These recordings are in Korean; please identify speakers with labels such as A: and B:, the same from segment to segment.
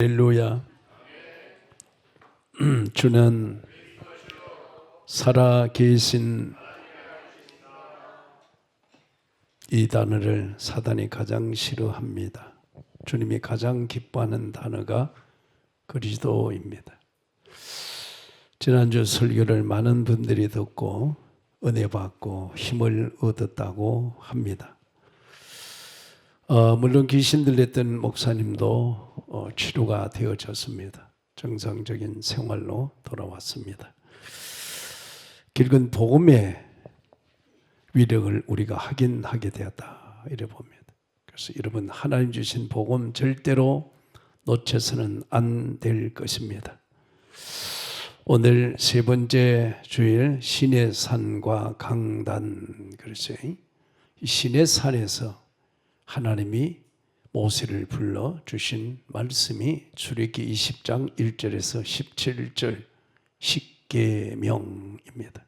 A: 할렐루야. 주는 살아 계신 이 단어를 사단이 가장 싫어합니다. 주님이 가장 기뻐하는 단어가 그리스도입니다. 지난주 설교를 많은 분들이 듣고 은혜 받고 힘을 얻었다고 합니다. 물론 귀신 들렸던 목사님도 치료가 되어졌습니다. 정상적인 생활로 돌아왔습니다. 길건 복음의 위력을 우리가 확인하게 되었다 이래 봅니다. 그래서 여러분, 하나님 주신 복음 절대로 놓쳐서는 안 될 것입니다. 오늘 세 번째 주일 신의 산과 강단, 그렇죠? 이 신의 산에서 하나님이 모세를 불러 주신 말씀이 출애굽기 20장 1절에서 17절 십계명입니다.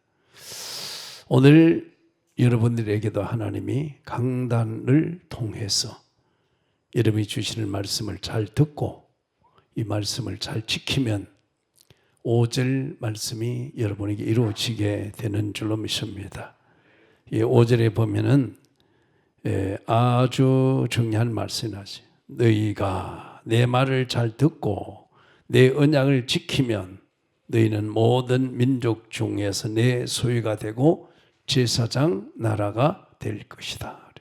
A: 오늘 여러분들에게도 하나님이 강단을 통해서 여러분이 주시는 말씀을 잘 듣고 이 말씀을 잘 지키면 5절 말씀이 여러분에게 이루어지게 되는 줄로 믿습니다. 이 5절에 보면은 아주 중요한 말씀이 나지. 너희가 내 말을 잘 듣고 내 언약을 지키면 너희는 모든 민족 중에서 내 소유가 되고 제사장 나라가 될 것이다.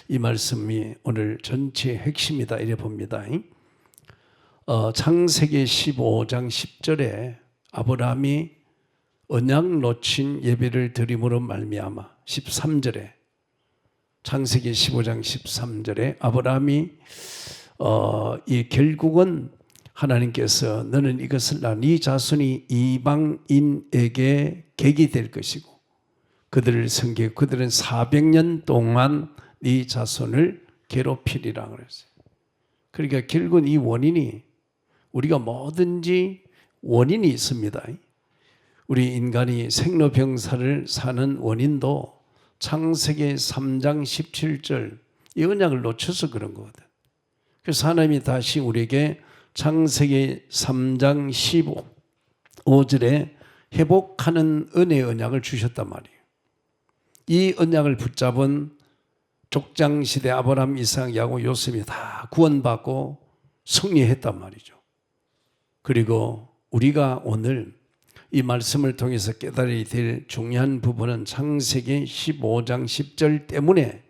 A: 이 말씀이 오늘 전체의 핵심이다 이래 봅니다. 창세기 15장 10절에 아브라함이 언약 놓친 예배를 드림으로 말미암아 13절에 창세기 15장 13절에 아브라함이 결국은 하나님께서 너는 이것을 네 자손이 이방인에게 객이 될 것이고 그들을 섬기고 그들은 400년 동안 네 자손을 괴롭히리라 그랬어요. 그러니까 결국은 이 원인이 우리가 뭐든지 원인이 있습니다. 우리 인간이 생로병사를 사는 원인도 창세기 3장 17절 이 언약을 놓쳐서 그런 거거든. 그래서 하나님이 다시 우리에게 창세기 3장 15절에 회복하는 은혜의 언약을 주셨단 말이에요. 이 언약을 붙잡은 족장시대 아브라함, 이삭, 야곱, 요셉이 다 구원받고 승리했단 말이죠. 그리고 우리가 오늘 이 말씀을 통해서 깨달아야 될 중요한 부분은 창세기 15장 10절 때문에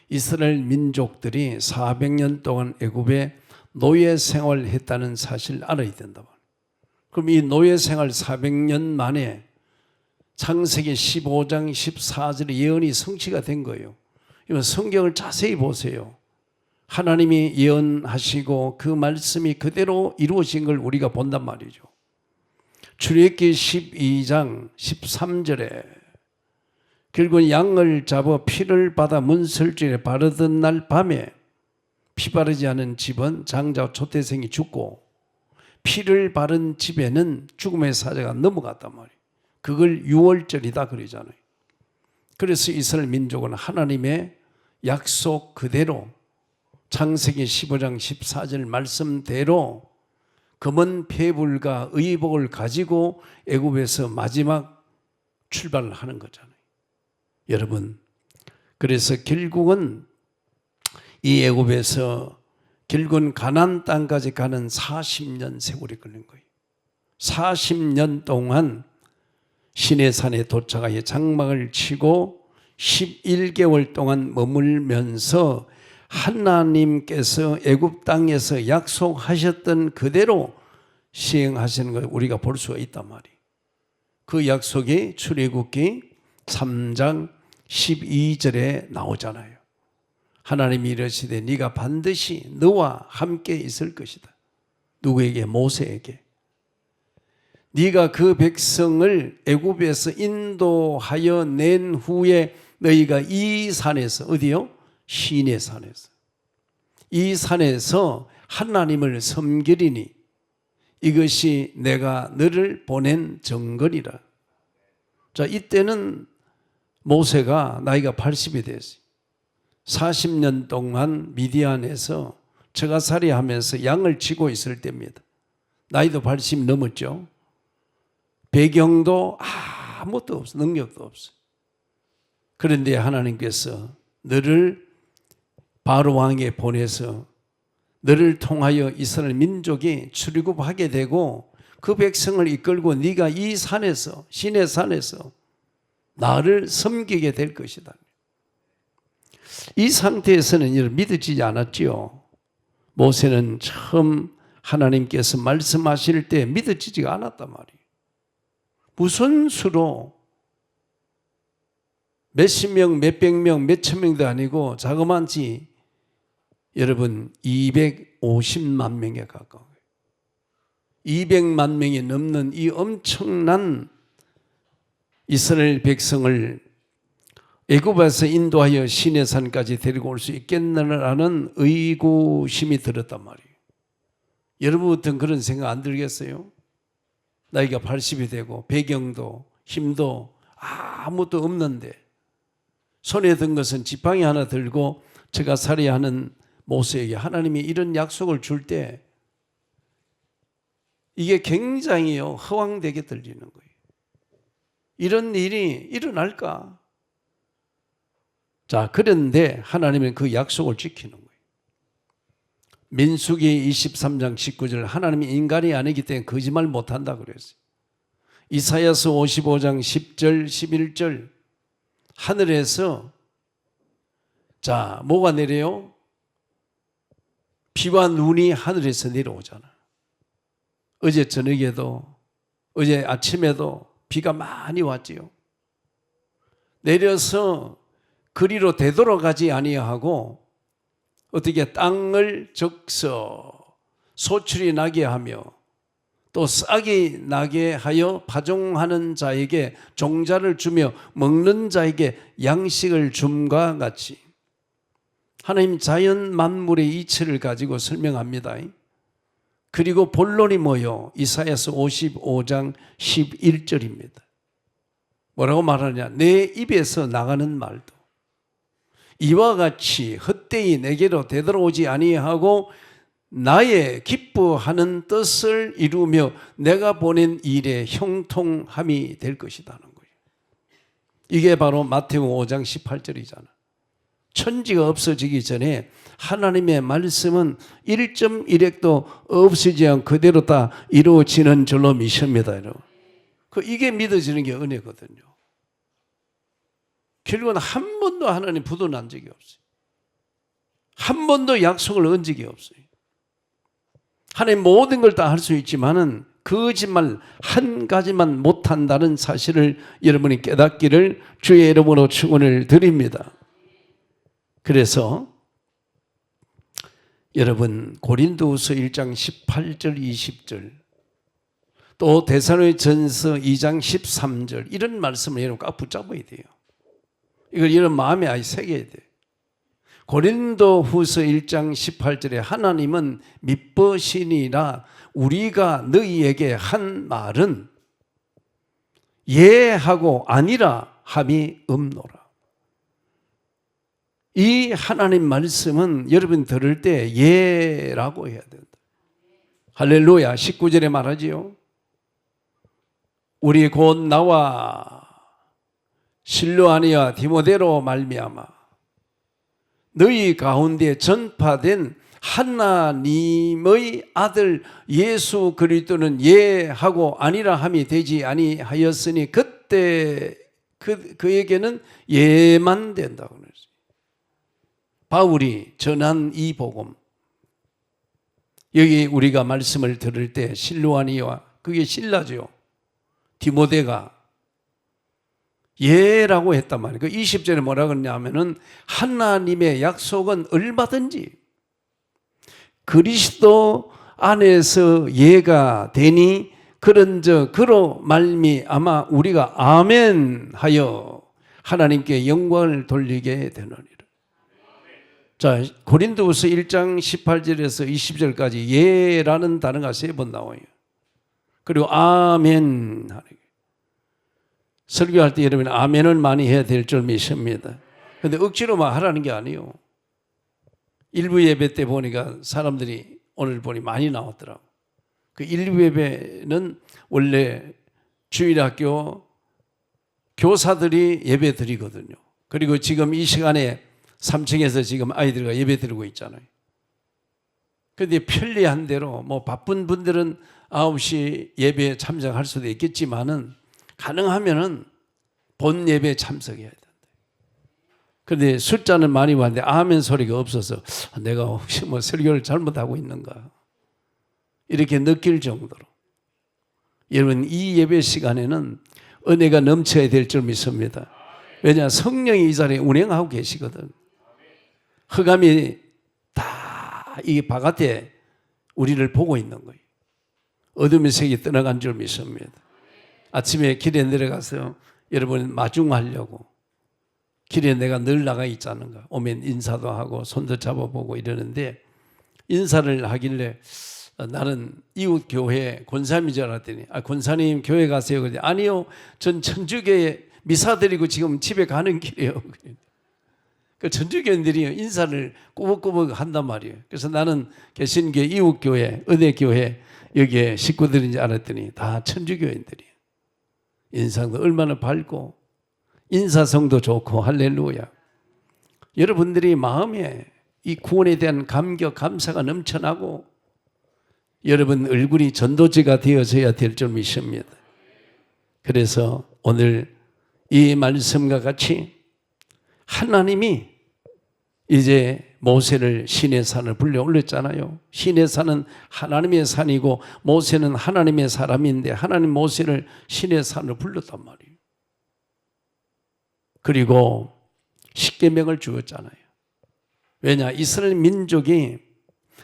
A: 이스라엘 민족들이 400년 동안 애굽에 노예 생활을 했다는 사실을 알아야 된다. 그럼 이 노예 생활 400년 만에 창세기 15장 14절의 예언이 성취가 된 거예요. 이건 성경을 자세히 보세요. 하나님이 예언하시고 그 말씀이 그대로 이루어진 걸 우리가 본단 말이죠. 출애굽기 12장 13절에 결국 양을 잡아 피를 받아 문설주에 바르던 날 밤에 피 바르지 않은 집은 장자와 초태생이 죽고 피를 바른 집에는 죽음의 사자가 넘어갔단 말이에요. 그걸 유월절이다 그러잖아요. 그래서 이스라엘 민족은 하나님의 약속 그대로 창세기 15장 14절 말씀대로 검은 폐불과 의복을 가지고 애굽에서 마지막 출발을 하는 거잖아요. 여러분, 그래서 결국은 이 애굽에서 결국은 가나안 땅까지 가는 40년 세월이 걸린 거예요. 40년 동안 시내산에 도착하여 장막을 치고 11개월 동안 머물면서 하나님께서 애굽 땅에서 약속하셨던 그대로 시행하시는 걸 우리가 볼 수가 있단 말이에요. 그 약속이 출애굽기 3장 12절에 나오잖아요. 하나님이 이르시되 네가 반드시 너와 함께 있을 것이다. 누구에게? 모세에게. 네가 그 백성을 애굽에서 인도하여 낸 후에 너희가 이 산에서 어디요? 시내 산에서 이 산에서 하나님을 섬기리니 이것이 내가 너를 보낸 정거리라. 자, 이때는 모세가 나이가 80이 됐어요. 40년 동안 미디안에서 처가살이 하면서 양을 치고 있을 때입니다. 나이도 80 넘었죠. 배경도 아무것도 없어, 능력도 없어. 그런데 하나님께서 너를 바로 왕에게 보내서 너를 통하여 이스라엘 민족이 출애굽하게 되고 그 백성을 이끌고 네가 이 산에서, 신의 산에서 나를 섬기게 될 것이다. 이 상태에서는 믿어지지 않았지요. 모세는 처음 하나님께서 말씀하실 때 믿어지지가 않았단 말이에요. 무슨 수로 몇십 명, 몇백 명, 몇천 명도 아니고 자그마치 여러분 250만 명에 가까워요. 200만 명이 넘는 이 엄청난 이스라엘 백성을 애굽에서 인도하여 시내산까지 데리고 올 수 있겠느냐는 의구심이 들었단 말이에요. 여러분부터는 그런 생각 안 들겠어요? 나이가 80이 되고 배경도 힘도 아무것도 없는데 손에 든 것은 지팡이 하나 들고 처가살이하는 모세에게 하나님이 이런 약속을 줄 때 이게 굉장히 허황되게 들리는 거예요. 이런 일이 일어날까? 자, 그런데 하나님은 그 약속을 지키는 거예요. 민수기 23장 19절 하나님이 인간이 아니기 때문에 거짓말 못한다 그랬어요. 이사야서 55장 10절 11절 하늘에서 자 뭐가 내려요? 비와 눈이 하늘에서 내려오잖아. 어제 저녁에도 어제 아침에도 비가 많이 왔지요. 내려서 그리로 되돌아가지 아니하고 어떻게 땅을 적서 소출이 나게 하며 또 싹이 나게 하여 파종하는 자에게 종자를 주며 먹는 자에게 양식을 줌과 같이 하나님 자연 만물의 이치를 가지고 설명합니다. 그리고 본론이 뭐요? 이사야서 55장 11절입니다. 뭐라고 말하냐? 내 입에서 나가는 말도 이와 같이 헛되이 내게로 되돌아오지 아니하고 나의 기뻐하는 뜻을 이루며 내가 보낸 일에 형통함이 될 것이라는 거예요. 이게 바로 마태복음 5장 18절이잖아. 천지가 없어지기 전에 하나님의 말씀은 1.1핵도 없어지지 않고 그대로 다 이루어지는 줄로 믿습니다. 여러분. 이게 믿어지는 게 은혜거든요. 결국은 한 번도 하나님 부도난 적이 없어요. 한 번도 약속을 얻은 적이 없어요. 하나님 모든 걸 다 할 수 있지만은 거짓말 한 가지만 못한다는 사실을 여러분이 깨닫기를 주의 이름으로 축원을 드립니다. 그래서 여러분 고린도후서 1장 18절 20절 또 데살로니가전서 2장 13절 이런 말씀을 여러분 꽉 붙잡아야 돼요. 이걸 여러분 마음에 아예 새겨야 돼요. 고린도후서 1장 18절에 하나님은 미쁘시니라 우리가 너희에게 한 말은 예하고 아니라 함이 없노라. 이 하나님 말씀은 여러분 들을 때 예라고 해야 된다. 할렐루야. 19절에 말하지요. 우리 곧 나와 실로아니와 디모데로 말미암아 너희 가운데 전파된 하나님의 아들 예수 그리스도는 예하고 아니라 함이 되지 아니하였으니 그때 그에게는 예만 된다고 그랬어요. 바울이 전한 이 복음 여기 우리가 말씀을 들을 때 실로아니와 그게 신라죠. 디모데가 예라고 했단 말이에요. 그 20절에 뭐라 그러냐면은 하나님의 약속은 얼마든지 그리스도 안에서 예가 되니 그런즉 그로 말미암아 우리가 아멘 하여 하나님께 영광을 돌리게 되느니라. 자, 고린도후서 1장 18절에서 20절까지 예라는 단어가 3번 나와요. 그리고 아멘 하는 설교할 때 여러분 아멘을 많이 해야 될 줄 믿습니다. 그런데 억지로만 하라는 게 아니에요. 일부 예배 때 보니까 사람들이 오늘 보니 많이 나왔더라고. 그 일부 예배는 원래 주일학교 교사들이 예배 드리거든요. 그리고 지금 이 시간에 3층에서 지금 아이들과 예배 드리고 있잖아요. 그런데 편리한 대로 뭐 바쁜 분들은 9시 예배에 참석할 수도 있겠지만은 가능하면은 본 예배에 참석해야 된다. 그런데 숫자는 많이 왔는데 아멘 소리가 없어서 내가 혹시 뭐 설교를 잘못하고 있는가 이렇게 느낄 정도로. 여러분, 이 예배 시간에는 은혜가 넘쳐야 될 줄 믿습니다. 왜냐, 성령이 이 자리에 운행하고 계시거든. 흑암이 다 이 바깥에 우리를 보고 있는 거예요. 어둠의 색이 떠나간 줄 믿습니다. 아침에 길에 내려가서 여러분 마중하려고 길에 내가 늘 나가 있지 않은가. 오면 인사도 하고 손도 잡아보고 이러는데 인사를 하길래 나는 이웃 교회 권사님인 줄 알았더니 권사님 교회 가세요. 그랬더니 아니요, 전 천주교에 미사 드리고 지금 집에 가는 길이에요. 그 천주교인들이 인사를 꾸벅꾸벅 한단 말이에요. 그래서 나는 개신교 이웃교회 은혜교회 여기에 식구들인 줄 알았더니 다 천주교인들이에요. 인상도 얼마나 밝고 인사성도 좋고 할렐루야. 여러분들이 마음에 이 구원에 대한 감격 감사가 넘쳐나고 여러분 얼굴이 전도지가 되어져야 될 줄 믿습니다. 그래서 오늘 이 말씀과 같이 하나님이 이제 모세를 신의 산을 불러 올렸잖아요. 신의 산은 하나님의 산이고 모세는 하나님의 사람인데 하나님 모세를 신의 산을 불렀단 말이에요. 그리고 십계명을 주었잖아요. 왜냐, 이스라엘 민족이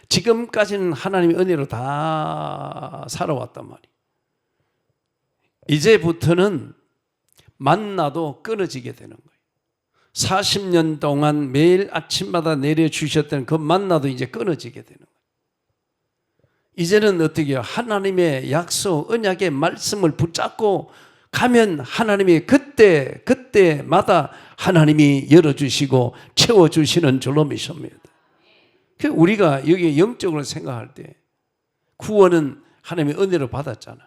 A: 지금까지는 하나님의 은혜로 다 살아왔단 말이에요. 이제부터는 만나도 끊어지게 되는 거예요. 40년 동안 매일 아침마다 내려주셨던 그 만나도 이제 끊어지게 되는 거예요. 이제는 어떻게 해요? 하나님의 약속, 언약의 말씀을 붙잡고 가면 하나님이 그때마다 하나님이 열어주시고 채워주시는 줄로 믿습니다. 우리가 여기 영적으로 생각할 때 구원은 하나님의 은혜로 받았잖아.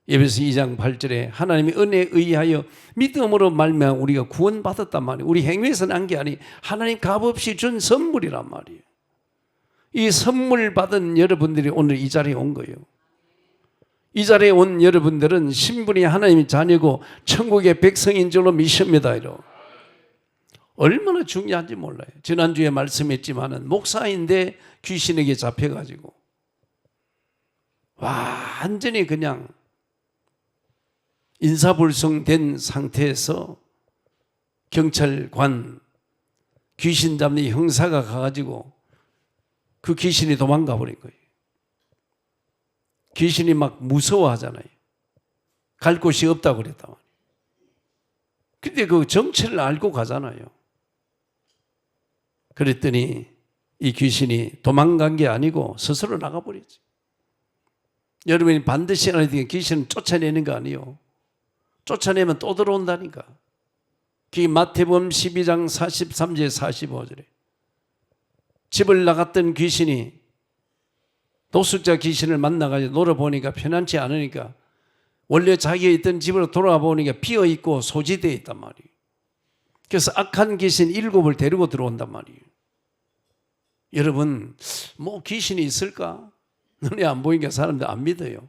A: 에베소 2장 8절에 하나님의 은혜에 의하여 믿음으로 말미암아 우리가 구원받았단 말이에요. 우리 행위에서 난 게 아니 하나님 값없이 준 선물이란 말이에요. 이 선물 받은 여러분들이 오늘 이 자리에 온 거예요. 이 자리에 온 여러분들은 신분이 하나님의 자녀고 천국의 백성인 줄로 믿습니다. 얼마나 중요한지 몰라요. 지난주에 말씀했지만은 목사인데 귀신에게 잡혀가지고 완전히 그냥 인사불성된 상태에서 경찰관 귀신 잡는 형사가 가가지고 그 귀신이 도망가 버린 거예요. 귀신이 막 무서워하잖아요. 갈 곳이 없다고 그랬단 말이에요. 근데 그 정체를 알고 가잖아요. 그랬더니 이 귀신이 도망간 게 아니고 스스로 나가버렸지. 여러분이 반드시 알아야 되는 게 귀신은 쫓아내는 거 아니에요. 쫓아내면 또 들어온다니까. 그게 마태복음 12장 43절 45절에 집을 나갔던 귀신이 노숙자 귀신을 만나가지고 놀아보니까 편안치 않으니까 원래 자기가 있던 집으로 돌아와 보니까 비어있고 소지되어 있단 말이에요. 그래서 악한 귀신 7을 데리고 들어온단 말이에요. 여러분, 뭐 귀신이 있을까? 눈에 안 보이니까 사람들 안 믿어요.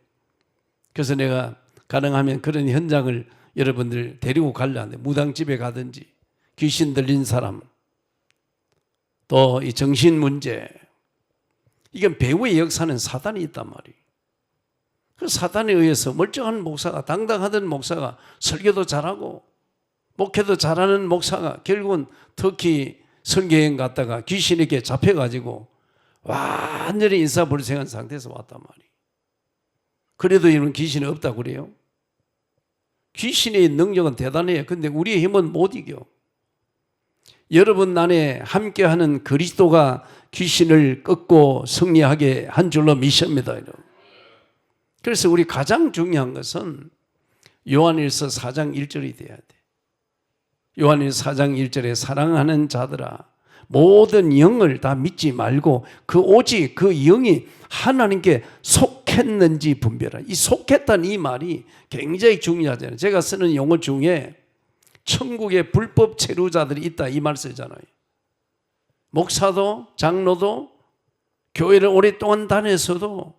A: 그래서 내가 가능하면 그런 현장을 여러분들 데리고 가려는데 무당집에 가든지 귀신 들린 사람 또 이 정신 문제 이건 배후의 역사는 사단이 있단 말이에요. 그 사단에 의해서 멀쩡한 목사가 당당하던 목사가 설교도 잘하고 목회도 잘하는 목사가 결국은 특히 선교여행 갔다가 귀신에게 잡혀가지고 완전히 인사불성한 상태에서 왔단 말이에요. 그래도 이런 귀신이 없다고 그래요? 귀신의 능력은 대단해요. 근데 우리의 힘은 못 이겨. 여러분 안에 함께하는 그리스도가 귀신을 꺾고 승리하게 한 줄로 믿습니다. 그래서 우리 가장 중요한 것은 요한일서 4장 1절이 돼야 돼. 요한일서 4장 1절에 사랑하는 자들아 모든 영을 다 믿지 말고 오직 그 영이 하나님께 속했는지 분별하라. 이 속했다는 이 말이 굉장히 중요하잖아요. 제가 쓰는 용어 중에 천국에 불법 체류자들이 있다 이 말 쓰잖아요. 목사도 장로도 교회를 오랫동안 다녔어도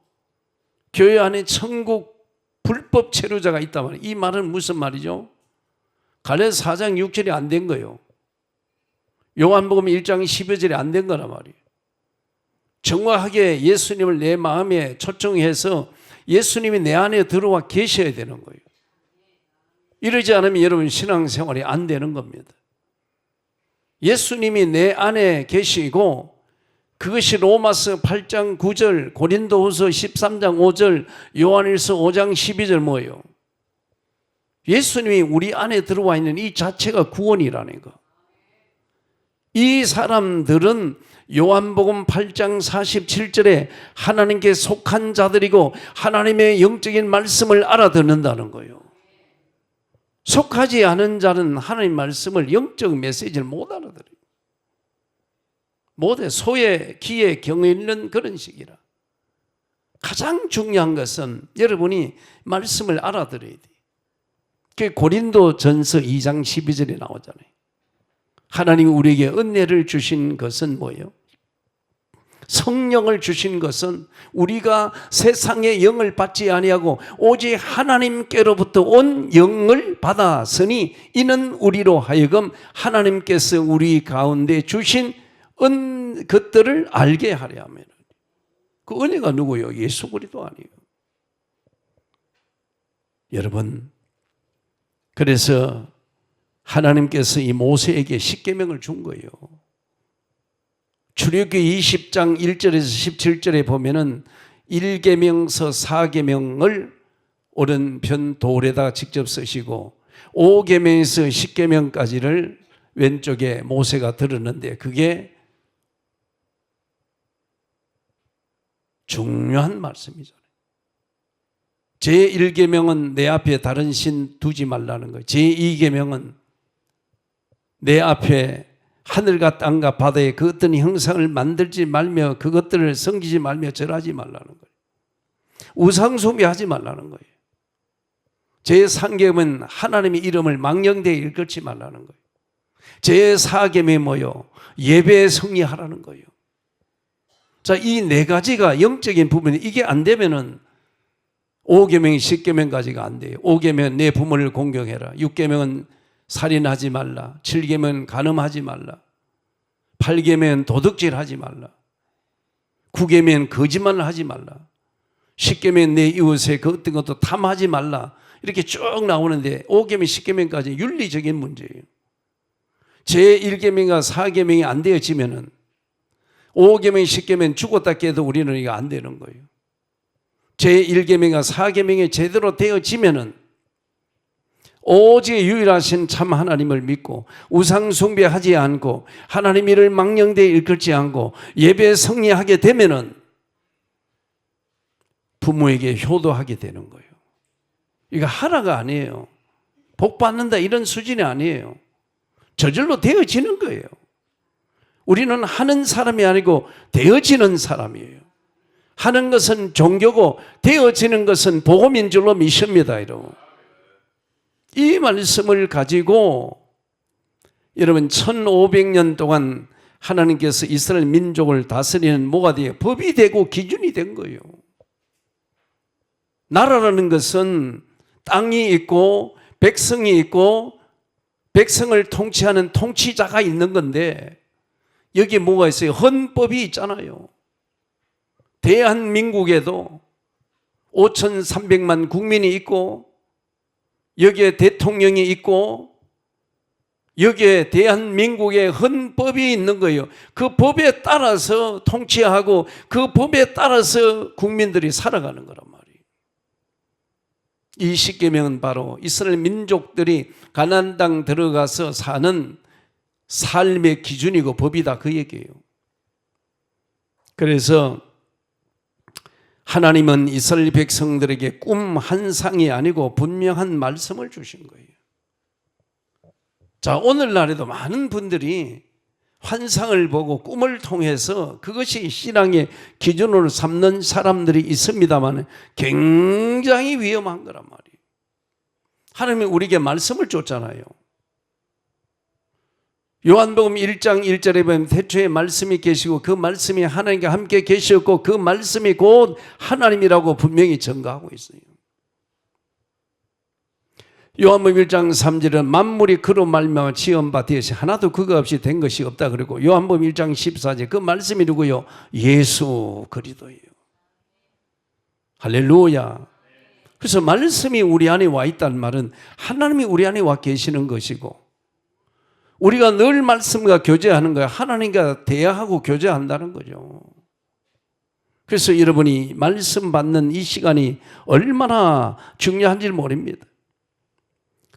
A: 교회 안에 천국 불법 체류자가 있단 말이에요. 이 말은 무슨 말이죠? 갈라디아서 4장 6절이 안 된 거예요. 요한복음 1장 12절이 안 된 거란 말이에요. 정확하게 예수님을 내 마음에 초청해서 예수님이 내 안에 들어와 계셔야 되는 거예요. 이러지 않으면 여러분 신앙생활이 안 되는 겁니다. 예수님이 내 안에 계시고 그것이 로마서 8장 9절, 고린도후서 13장 5절, 요한일서 5장 12절 뭐예요? 예수님이 우리 안에 들어와 있는 이 자체가 구원이라는 거. 이 사람들은 요한복음 8장 47절에 하나님께 속한 자들이고 하나님의 영적인 말씀을 알아듣는다는 거예요. 속하지 않은 자는 하나님 말씀을 영적 메시지를 못 알아들어요. 못해. 소의 귀에 경이 있는 그런 식이라. 가장 중요한 것은 여러분이 말씀을 알아들어야 돼요. 그 고린도전서 2장 12절에 나오잖아요. 하나님이 우리에게 은혜를 주신 것은 뭐예요? 성령을 주신 것은 우리가 세상의 영을 받지 아니하고 오직 하나님께로부터 온 영을 받았으니 이는 우리로 하여금 하나님께서 우리 가운데 주신 것들을 알게 하려 하면. 그 은혜가 누구예요? 예수 그리스도 아니에요. 여러분, 그래서 하나님께서 이 모세에게 십계명을 준 거예요. 출애굽기 20장 1절에서 17절에 보면은 1계명서 4계명을 오른편 돌에다 직접 쓰시고 5계명에서 10계명까지를 왼쪽에 모세가 들었는데 그게 중요한 말씀이잖아요. 제1계명은 내 앞에 다른 신 두지 말라는 거예요. 제2계명은 내 앞에 하늘과 땅과 바다에 그 어떤 형상을 만들지 말며 그것들을 섬기지 말며 절하지 말라는 거예요. 우상숭배하지 말라는 거예요. 제3계명은 하나님의 이름을 망령되이 일컫지 말라는 거예요. 제4계명이 뭐요? 예배에 성리하라는 거예요. 자, 이 네 가지가 영적인 부분이 이게 안 되면은 5계명이 10계명까지가 안 돼요. 5계명은 내 부모를 공경해라. 6계명은 살인하지 말라. 7계명은 간음하지 말라. 8계명은 도둑질하지 말라. 9계명은 거짓말을 하지 말라. 10계명은 내 이웃의 그 어떤 것도 탐하지 말라. 이렇게 쭉 나오는데 5계명, 10계명까지 윤리적인 문제예요. 제1계명과 4계명이 안 되어지면은 5계명, 10계명 죽었다 깨도 우리는 이거 안 되는 거예요. 제1계명과 4계명이 제대로 되어지면은 오직 유일하신 참 하나님을 믿고 우상 숭배하지 않고 하나님 일을 망령되이 일컬지 않고 예배에 성리하게 되면은 부모에게 효도하게 되는 거예요. 이거 하나가 아니에요. 복 받는다 이런 수준이 아니에요. 저절로 되어지는 거예요. 우리는 하는 사람이 아니고 되어지는 사람이에요. 하는 것은 종교고 되어지는 것은 복음인 줄로 믿습니다. 여러분. 이 말씀을 가지고 여러분 1500년 동안 하나님께서 이스라엘 민족을 다스리는 뭐가 돼요? 법이 되고 기준이 된 거예요. 나라라는 것은 땅이 있고 백성이 있고 백성을 통치하는 통치자가 있는 건데 여기에 뭐가 있어요? 헌법이 있잖아요. 대한민국에도 5,300만 국민이 있고 여기에 대통령이 있고 여기에 대한민국의 헌법이 있는 거예요. 그 법에 따라서 통치하고 그 법에 따라서 국민들이 살아가는 거란 말이에요. 이 십계명은 바로 이스라엘 민족들이 가나안 땅 들어가서 사는 삶의 기준이고 법이다 그 얘기예요. 그래서 하나님은 이스라엘 백성들에게 꿈 한 상이 아니고 분명한 말씀을 주신 거예요. 자, 오늘날에도 많은 분들이 환상을 보고 꿈을 통해서 그것이 신앙의 기준으로 삼는 사람들이 있습니다만 굉장히 위험한 거란 말이에요. 하나님이 우리에게 말씀을 줬잖아요. 요한복음 1장 1절에 보면 태초에 말씀이 계시고 그 말씀이 하나님과 함께 계셨고 그 말씀이 곧 하나님이라고 분명히 증거하고 있어요. 요한복음 1장 3절은 만물이 그로 말미암아 지은 바 되었으니 하나도 그거 없이 된 것이 없다 그러고 요한복음 1장 14절 그 말씀이 누구요? 예수 그리스도예요. 할렐루야. 그래서 말씀이 우리 안에 와 있다는 말은 하나님이 우리 안에 와 계시는 것이고 우리가 늘 말씀과 교제하는 거야. 하나님과 대화하고 교제한다는 거죠. 그래서 여러분이 말씀 받는 이 시간이 얼마나 중요한지 모릅니다.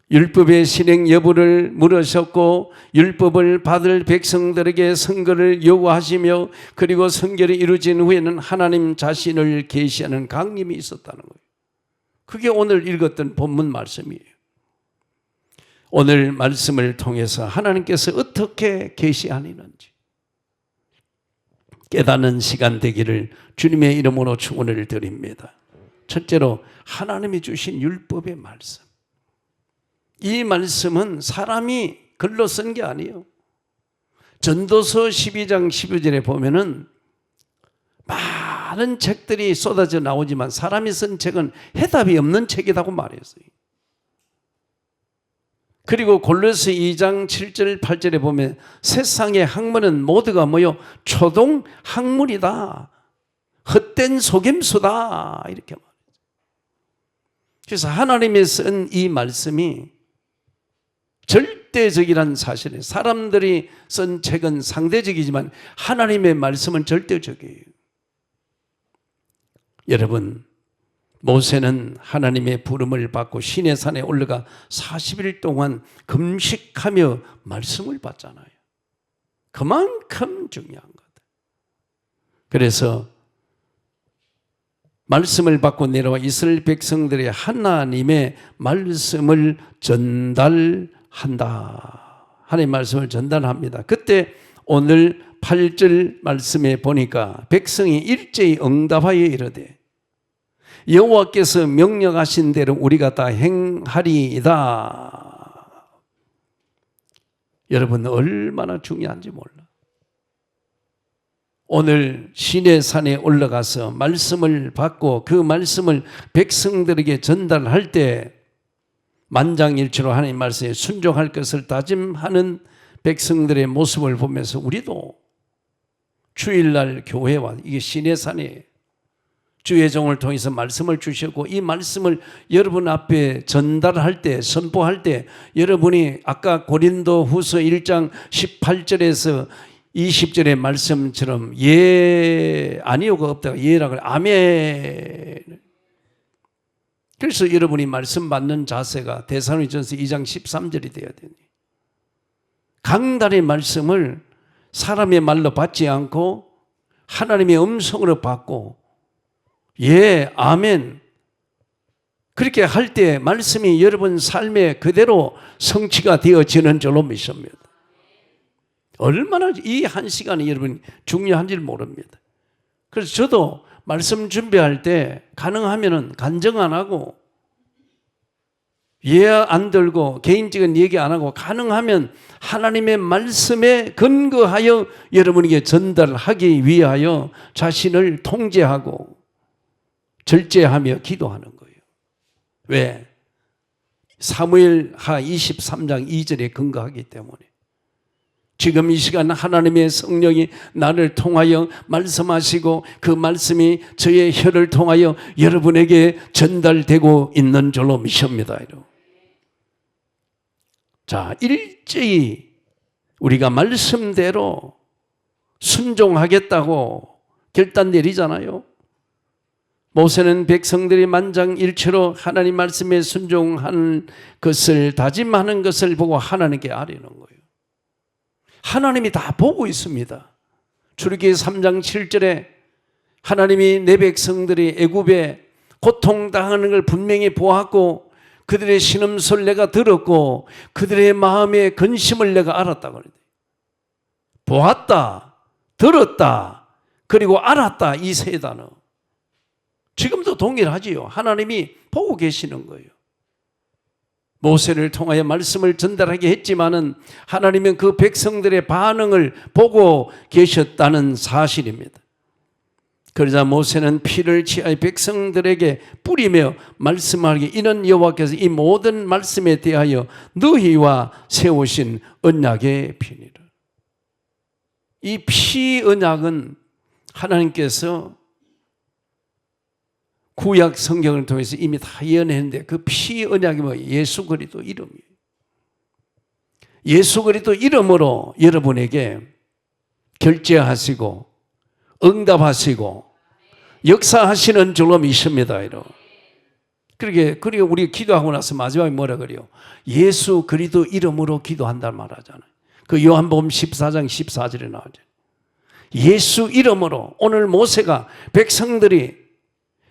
A: 율법의 실행 여부를 물으셨고 율법을 받을 백성들에게 선거를 요구하시며 그리고 선결이 이루어진 후에는 하나님 자신을 계시하는 강림이 있었다는 거예요. 그게 오늘 읽었던 본문 말씀이에요. 오늘 말씀을 통해서 하나님께서 어떻게 계시하시는지 깨닫는 시간 되기를 주님의 이름으로 축원을 드립니다. 첫째로 하나님이 주신 율법의 말씀. 이 말씀은 사람이 글로 쓴 게 아니에요. 전도서 12장 12절에 보면은 많은 책들이 쏟아져 나오지만 사람이 쓴 책은 해답이 없는 책이라고 말했어요. 그리고 골로새 2장 7절 8절에 보면 세상의 학문은 모두가 뭐요? 초동 학문이다. 헛된 속임수다. 이렇게 말해요. 그래서 하나님이 쓴 이 말씀이 절대적이란 사실이에요. 사람들이 쓴 책은 상대적이지만 하나님의 말씀은 절대적이에요. 여러분, 모세는 하나님의 부름을 받고 시내산에 올라가 40일 동안 금식하며 말씀을 받잖아요. 그만큼 중요한 거다. 그래서 말씀을 받고 내려와 이스라엘 백성들의 하나님의 말씀을 전달한다. 하나님의 말씀을 전달합니다. 그때 오늘 8절 말씀에 보니까 백성이 일제히 응답하여 이르되 여호와께서 명령하신 대로 우리가 다 행하리이다. 여러분 얼마나 중요한지 몰라. 오늘 시내산에 올라가서 말씀을 받고 그 말씀을 백성들에게 전달할 때 만장일치로 하나님 말씀에 순종할 것을 다짐하는 백성들의 모습을 보면서 우리도 주일날 교회와 이게 시내산에 주의 종을 통해서 말씀을 주셨고 이 말씀을 여러분 앞에 전달할 때 선포할 때 여러분이 아까 고린도후서 1장 18절에서 20절의 말씀처럼 예 아니요가 없다가 예라고 아멘. 그래서 여러분이 말씀 받는 자세가 데살로니가전서 2장 13절이 되어야 되니 강단의 말씀을 사람의 말로 받지 않고 하나님의 음성으로 받고 예 아멘 그렇게 할 때 말씀이 여러분 삶에 그대로 성취가 되어지는 줄로 믿습니다. 얼마나 이 한 시간이 여러분 중요한지 모릅니다. 그래서 저도 말씀 준비할 때 가능하면은 간증 안 하고 예 안 들고 개인적인 얘기 안 하고 가능하면 하나님의 말씀에 근거하여 여러분에게 전달하기 위하여 자신을 통제하고 절제하며 기도하는 거예요. 왜? 사무엘하 23장 2절에 근거하기 때문에 지금 이 시간 하나님의 성령이 나를 통하여 말씀하시고 그 말씀이 저의 혀를 통하여 여러분에게 전달되고 있는 줄로 믿습니다. 자, 일제히 우리가 말씀대로 순종하겠다고 결단 내리잖아요. 모세는 백성들이 만장일치로 하나님 말씀에 순종하는 것을 다짐하는 것을 보고 하나님께 아뢰는 거예요. 하나님이 다 보고 있습니다. 출애굽기 3장 7절에 하나님이 내 백성들이 애굽에 고통당하는 걸 분명히 보았고 그들의 신음소리를 내가 들었고 그들의 마음의 근심을 내가 알았다고 그래요. 보았다, 들었다, 그리고 알았다, 이 세 단어. 지금도 동일하지요. 하나님이 보고 계시는 거예요. 모세를 통하여 말씀을 전달하게 했지만은 하나님은 그 백성들의 반응을 보고 계셨다는 사실입니다. 그러자 모세는 피를 취하여 백성들에게 뿌리며 말씀하기에 이는 여호와께서 이 모든 말씀에 대하여 너희와 세우신 언약의 피니라. 이 피 언약은 하나님께서 구약 성경을 통해서 이미 다 예언했는데 그 피 언약이 뭐예요? 예수 그리스도 이름이에요. 예수 그리스도 이름으로 여러분에게 결제하시고 응답하시고 역사하시는 줄로 믿습니다. 그리고 우리 기도하고 나서 마지막에 뭐라 그래요? 예수 그리스도 이름으로 기도한다는 말 하잖아요. 그 요한복음 14장 14절에 나오죠. 예수 이름으로. 오늘 모세가 백성들이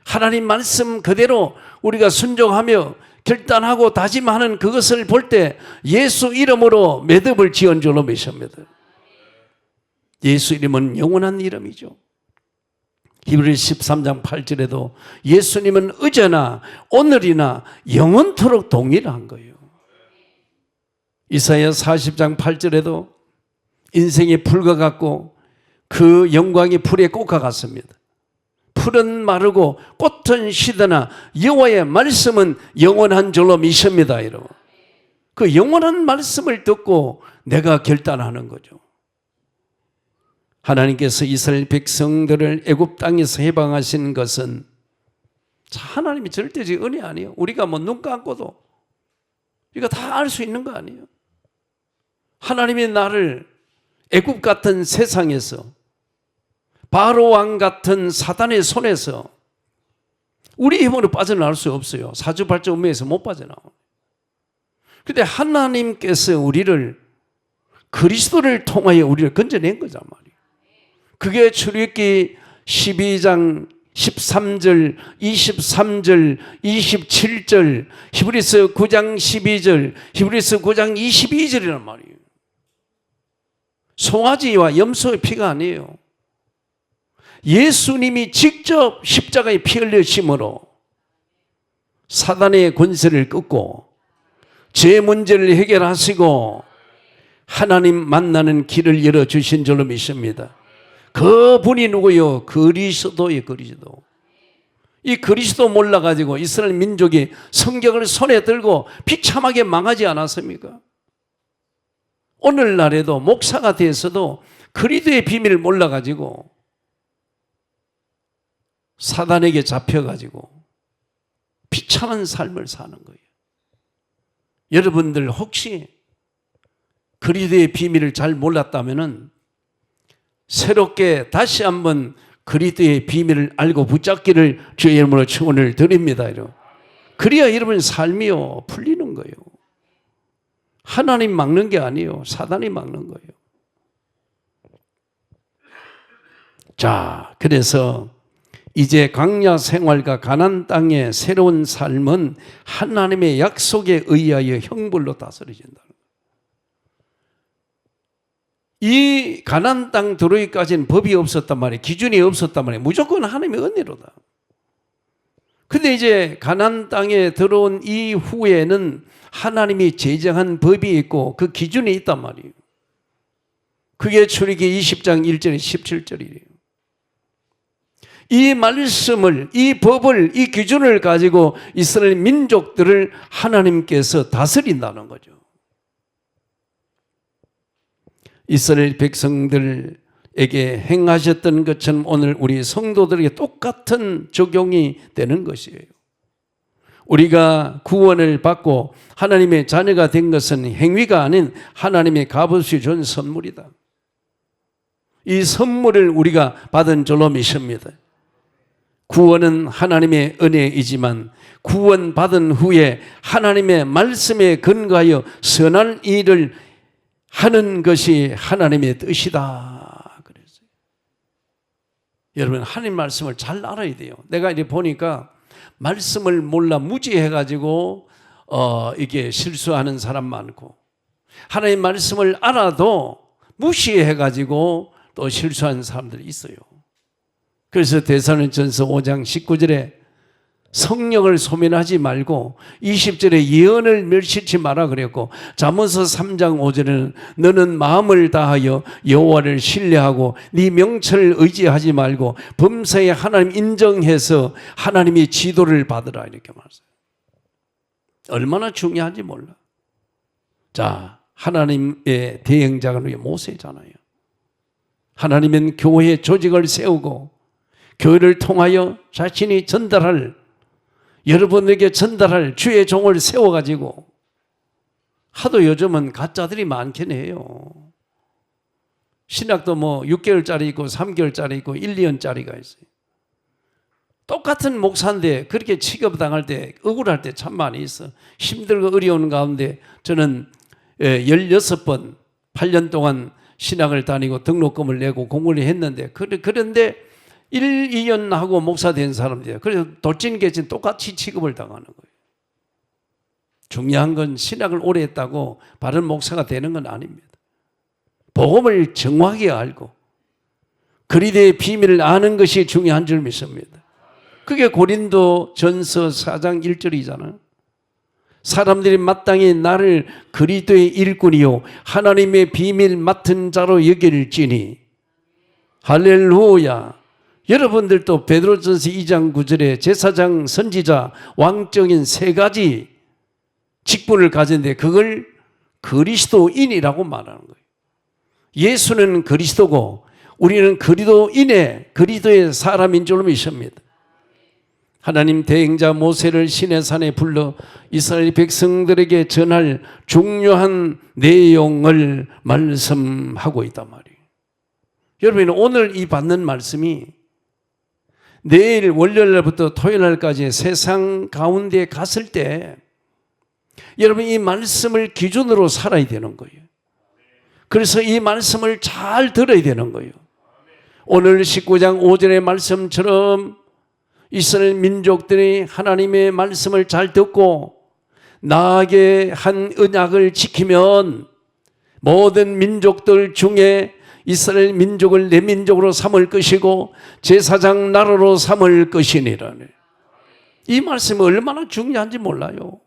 A: 하나님 말씀 그대로 우리가 순종하며 결단하고 다짐하는 그것을 볼 때 예수 이름으로 매듭을 지은 줄로 믿습니다. 예수 이름은 영원한 이름이죠. 히브리서 13장 8절에도 예수님은 어제나 오늘이나 영원토록 동일한 거예요. 이사야 40장 8절에도 인생의 풀과 같고 그 영광이 풀의 꽃과 같습니다. 풀은 마르고 꽃은 시드나 여호와의 말씀은 영원한 줄로 믿습니다. 여러분. 그 영원한 말씀을 듣고 내가 결단하는 거죠. 하나님께서 이스라엘 백성들을 애굽 땅에서 해방하신 것은 하나님이 절대적 은혜 아니에요. 우리가 뭐 눈 감고도 이거 다 알 수 있는 거 아니에요. 하나님이 나를 애굽 같은 세상에서 바로 왕 같은 사단의 손에서 우리 힘으로 빠져나올 수 없어요. 사주팔자 운명에서 못 빠져나와요. 그런데 하나님께서 우리를 그리스도를 통하여 우리를 건져낸 거란 말이에요. 그게 출애굽기 12장 13절, 23절, 27절, 히브리서 9장 12절, 히브리서 9장 22절이란 말이에요. 송아지와 염소의 피가 아니에요. 예수님이 직접 십자가에 피 흘리심으로 사단의 권세를 끊고 죄 문제를 해결하시고 하나님 만나는 길을 열어주신 줄로 믿습니다. 그분이 누구요? 그리스도예요. 그리스도. 이 그리스도 몰라가지고 이스라엘 민족이 성경을 손에 들고 비참하게 망하지 않았습니까? 오늘날에도 목사가 돼서도 그리스도의 비밀을 몰라가지고 사단에게 잡혀가지고 비참한 삶을 사는 거예요. 여러분들 혹시 그리스도의 비밀을 잘 몰랐다면은 새롭게 다시 한번 그리스도의 비밀을 알고 붙잡기를 주의 이름으로 축원을 드립니다. 그래야 여러분 삶이요 풀리는 거예요. 하나님 막는 게 아니에요. 사단이 막는 거예요. 자, 그래서 이제 광야 생활과 가나안 땅의 새로운 삶은 하나님의 약속에 의하여 형벌로 다스려진다. 이 가나안 땅 들어오기까지는 법이 없었단 말이에요. 기준이 없었단 말이에요. 무조건 하나님의 은혜로다. 근데 이제 가나안 땅에 들어온 이후에는 하나님이 제정한 법이 있고 그 기준이 있단 말이에요. 그게 출애굽기 20장 1절에 17절이에요. 이 말씀을, 이 법을, 이 기준을 가지고 이스라엘 민족들을 하나님께서 다스린다는 거죠. 이스라엘 백성들에게 행하셨던 것처럼 오늘 우리 성도들에게 똑같은 적용이 되는 것이에요. 우리가 구원을 받고 하나님의 자녀가 된 것은 행위가 아닌 하나님의 값없이 준 선물이다. 이 선물을 우리가 받은 줄로 믿습니다. 구원은 하나님의 은혜이지만 구원받은 후에 하나님의 말씀에 근거하여 선한 일을 하는 것이 하나님의 뜻이다. 그랬어요. 여러분, 하나님 말씀을 잘 알아야 돼요. 내가 이제 보니까 말씀을 몰라 무지해가지고 이게 실수하는 사람 많고, 하나님 말씀을 알아도 무시해가지고 또 실수한 사람들이 있어요. 그래서 데살로니가전서 5장 19절에 성령을 소멸하지 말고 20절에 예언을 멸시치 마라 그랬고, 잠언서 3장 5절에는 너는 마음을 다하여 여호와를 신뢰하고 네 명철을 의지하지 말고 범사에 하나님 인정해서 하나님의 지도를 받으라 이렇게 말했어요. 얼마나 중요한지 몰라. 자, 하나님의 대행자가 모세잖아요. 하나님은 교회 조직을 세우고 교회를 통하여 자신이 전달할, 여러분에게 전달할 주의 종을 세워가지고, 하도 요즘은 가짜들이 많긴 해요. 신학도 뭐 6개월짜리 있고 3개월짜리 있고 1, 2년짜리가 있어요. 똑같은 목사인데 그렇게 취급당할 때, 억울할 때 참 많이 있어. 힘들고 어려운 가운데 저는 16번 8년 동안 신학을 다니고 등록금을 내고 공부를 했는데, 그런데 1, 2년 하고 목사 된 사람들이에요. 그래서 돌진개진 똑같이 취급을 당하는 거예요. 중요한 건 신학을 오래 했다고 바른 목사가 되는 건 아닙니다. 복음을 정확하게 알고 그리스도의 비밀을 아는 것이 중요한 줄 믿습니다. 그게 고린도 전서 4장 1절이잖아요. 사람들이 마땅히 나를 그리스도의 일꾼이요 하나님의 비밀 맡은 자로 여길지니. 할렐루야. 여러분들도 베드로전서 2장 9절에 제사장, 선지자, 왕적인 세 가지 직분을 가졌는데 그걸 그리스도인이라고 말하는 거예요. 예수는 그리스도고 우리는 그리스도인의, 그리스도의 사람인 줄 믿습니다. 하나님 대행자 모세를 시내산에 불러 이스라엘 백성들에게 전할 중요한 내용을 말씀하고 있단 말이에요. 여러분, 오늘 이 받는 말씀이 내일 월요일날부터 토요일날까지 세상 가운데 갔을 때 여러분 이 말씀을 기준으로 살아야 되는 거예요. 그래서 이 말씀을 잘 들어야 되는 거예요. 오늘 19장 5절의 말씀처럼 이스라엘 민족들이 하나님의 말씀을 잘 듣고 나에게 한 언약을 지키면 모든 민족들 중에 이스라엘 민족을 내 민족으로 삼을 것이고 제사장 나라로 삼을 것이니라네. 이 말씀이 얼마나 중요한지 몰라요.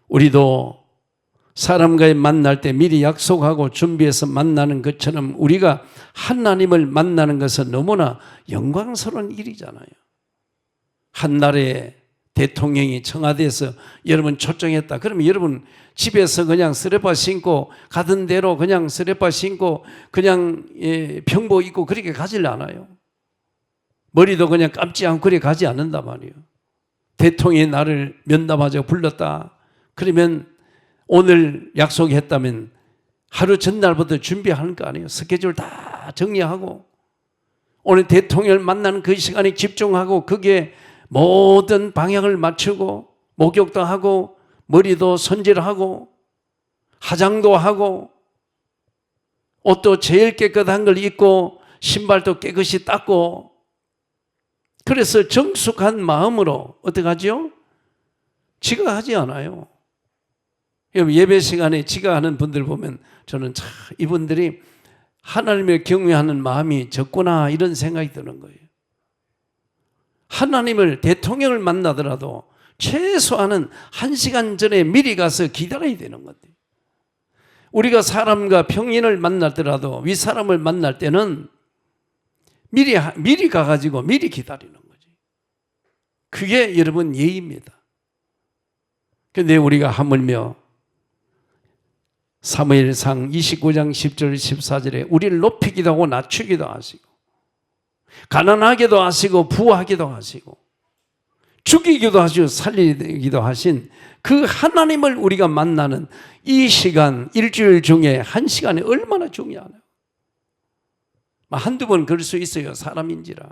A: 우리도 사람과의 만날 때 미리 약속하고 준비해서 만나는 것처럼 우리가 하나님을 만나는 것은 너무나 영광스러운 일이잖아요. 한 나라의 대통령이 청와대에서 여러분 초청했다. 그러면 여러분 집에서 그냥 쓰레빠 신고 가던 대로 그냥 쓰레빠 신고 그냥 평복 입고 그렇게 가질 않아요. 머리도 그냥 감지 않고 그렇게 가지 않는단 말이에요. 대통령이 나를 면담하자고 불렀다. 그러면 오늘 약속했다면 하루 전날부터 준비하는 거 아니에요. 스케줄 다 정리하고 오늘 대통령을 만나는 그 시간에 집중하고 거기에 모든 방향을 맞추고 목욕도 하고 머리도 손질하고 화장도 하고 옷도 제일 깨끗한 걸 입고 신발도 깨끗이 닦고, 그래서 정숙한 마음으로 어떻게 하죠? 지각하지 않아요. 예배 시간에 지각하는 분들 보면 저는 참 이분들이 하나님을 경외하는 마음이 적구나 이런 생각이 드는 거예요. 하나님을, 대통령을 만나더라도 최소한은 1시간 전에 미리 가서 기다려야 되는 건데, 우리가 사람과 평인을 만나더라도 윗사람을 만날 때는 미리 가가지고 미리 기다리는 거지. 그게 여러분 예의입니다. 그런데 우리가 하물며 사무엘상 29장 10절 14절에 우리를 높이기도 하고 낮추기도 하시고 가난하게도 하시고 부하기도 하시고 죽이기도 하시고 살리기도 하신 그 하나님을 우리가 만나는 이 시간, 일주일 중에 1시간이 얼마나 중요하나요? 한두 번 그럴 수 있어요. 사람인지라.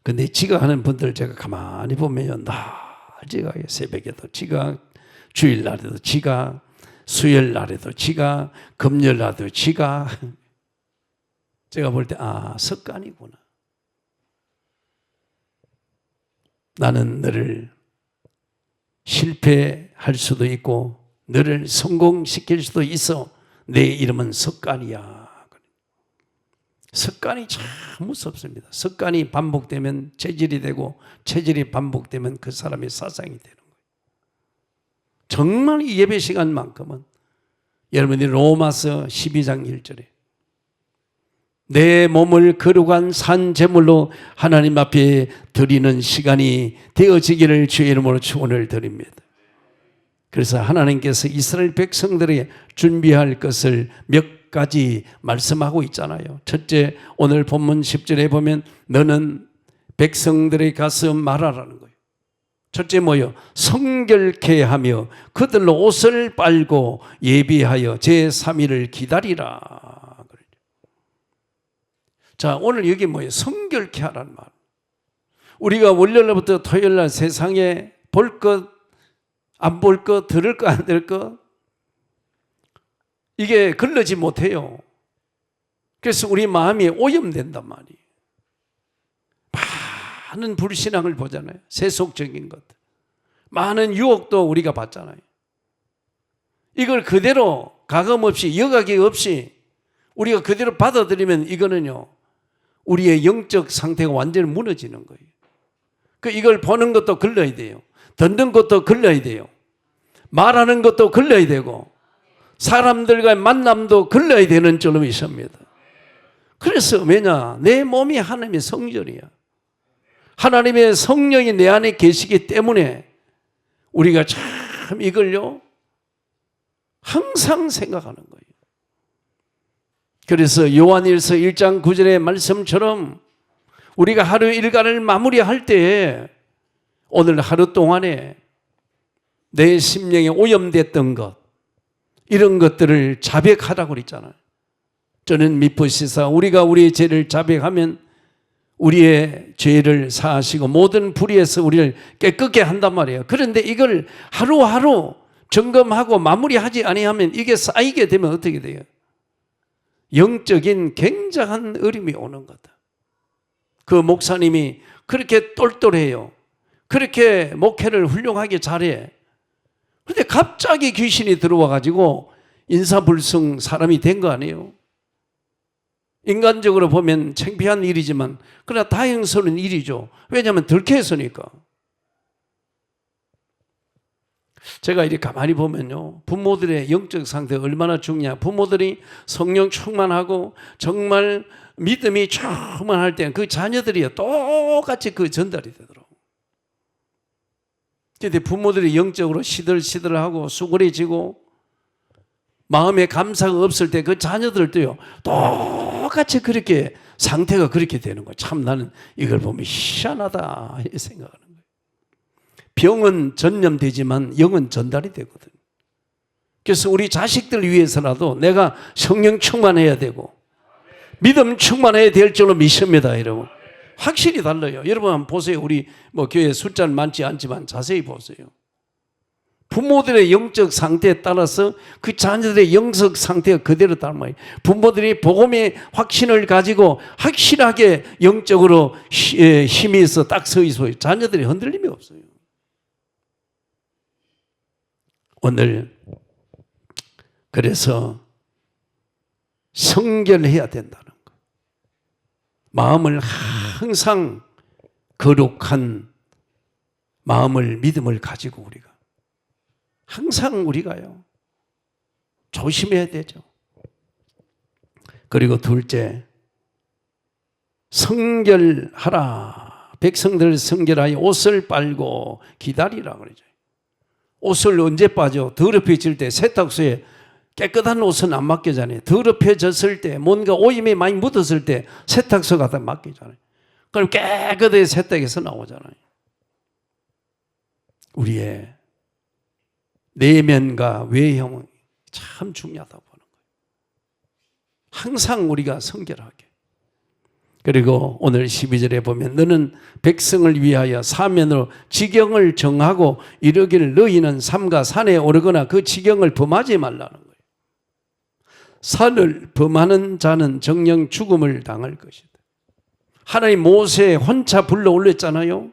A: 근데 지각하는 분들 제가 가만히 보면 지각해요. 새벽에도 지각, 주일날에도 지각, 수요일날에도 지각, 금요일날에도 지각. 제가 볼 때 습관이구나. 나는 너를 실패할 수도 있고 너를 성공시킬 수도 있어. 내 이름은 습관이야. 습관이 참 무섭습니다. 습관이 반복되면 체질이 되고 체질이 반복되면 그 사람의 사상이 되는 거예요. 정말 이 예배 시간만큼은 여러분이 로마서 12장 1절에 내 몸을 거룩한 산 제물로 하나님 앞에 드리는 시간이 되어지기를 주의 이름으로 축원을 드립니다. 그래서 하나님께서 이스라엘 백성들에게 준비할 것을 몇 가지 말씀하고 있잖아요. 첫째, 오늘 본문 10절에 보면 너는 백성들에게 가서 말하라는 거예요. 첫째 뭐요? 성결케 하며 그들로 옷을 빨고 예비하여 제3일을 기다리라. 자, 오늘 여기 뭐예요? 성결케 하라는 말. 우리가 월요일부터 토요일날 세상에 볼 것, 안 볼 것, 들을 것, 안 들을 것, 이게 걸러지 못해요. 그래서 우리 마음이 오염된단 말이에요. 많은 불신앙을 보잖아요. 세속적인 것. 많은 유혹도 우리가 받잖아요. 이걸 그대로 가감 없이, 여각이 없이 우리가 그대로 받아들이면 이거는요, 우리의 영적 상태가 완전히 무너지는 거예요. 이걸 보는 것도 걸러야 돼요. 듣는 것도 걸러야 돼요. 말하는 것도 걸러야 되고 사람들과의 만남도 걸러야 되는 줄로 있습니다. 그래서 왜냐? 내 몸이 하나님의 성전이야. 하나님의 성령이 내 안에 계시기 때문에 우리가 참 이걸요 항상 생각하는 거예요. 그래서 요한일서 1장 9절의 말씀처럼 우리가 하루 일과를 마무리할 때 오늘 하루 동안에 내 심령에 오염됐던 것, 이런 것들을 자백하라고 그랬잖아요. 저는 미쁘시사 우리가 우리의 죄를 자백하면 우리의 죄를 사하시고 모든 불의에서 우리를 깨끗게 한단 말이에요. 그런데 이걸 하루하루 점검하고 마무리하지 아니하면 이게 쌓이게 되면 어떻게 돼요? 영적인 굉장한 어려움이 오는 거다. 그 목사님이 그렇게 똘똘해요. 그렇게 목회를 훌륭하게 잘해. 그런데 갑자기 귀신이 들어와 가지고 인사불성 사람이 된 거 아니에요? 인간적으로 보면 창피한 일이지만 그러나 다행스러운 일이죠. 왜냐하면 들켜있으니까. 제가 이렇게 가만히 보면요, 부모들의 영적 상태가 얼마나 중요해요. 부모들이 성령 충만하고 정말 믿음이 충만할 때는 그 자녀들이 똑같이 그 전달이 되더라고요. 근데 부모들이 영적으로 시들시들하고 수그레지고 마음에 감사가 없을 때 그 자녀들도요 똑같이 그렇게 상태가 그렇게 되는 거예요. 참 나는 이걸 보면 희한하다 이렇게 생각하는 거예요. 병은 전염되지만 영은 전달이 되거든. 그래서 우리 자식들 위해서라도 내가 성령 충만해야 되고 믿음 충만해야 될 줄로 믿습니다. 여러분 확실히 달라요. 여러분 한번 보세요. 우리 교회 숫자는 많지 않지만 자세히 보세요. 부모들의 영적 상태에 따라서 그 자녀들의 영적 상태가 그대로 닮아요. 부모들이 복음의 확신을 가지고 확실하게 영적으로 힘이 있어 딱 서 있어요. 자녀들이 흔들림이 없어요. 오늘 그래서 성결해야 된다는 거. 마음을 항상 거룩한 마음을 믿음을 가지고 우리가 항상 우리가요 조심해야 되죠. 그리고 둘째, 성결하라. 백성들 성결하여 옷을 빨고 기다리라 그러죠. 옷을 언제 빠져? 더럽혀질 때 세탁소에 깨끗한 옷은 안 맡기잖아요. 더럽혀졌을 때 뭔가 오염이 많이 묻었을 때 세탁소 갖다 맡기잖아요. 그럼 깨끗하게 세탁해서 나오잖아요. 우리의 내면과 외형은 참 중요하다고 보는 거예요. 항상 우리가 성결하게. 그리고 오늘 12절에 보면 너는 백성을 위하여 사면으로 지경을 정하고 이르기를 너희는 삼가 산에 오르거나 그 지경을 범하지 말라는 거예요. 산을 범하는 자는 정령 죽음을 당할 것이다. 하나님 모세에 혼자 불러 올렸잖아요.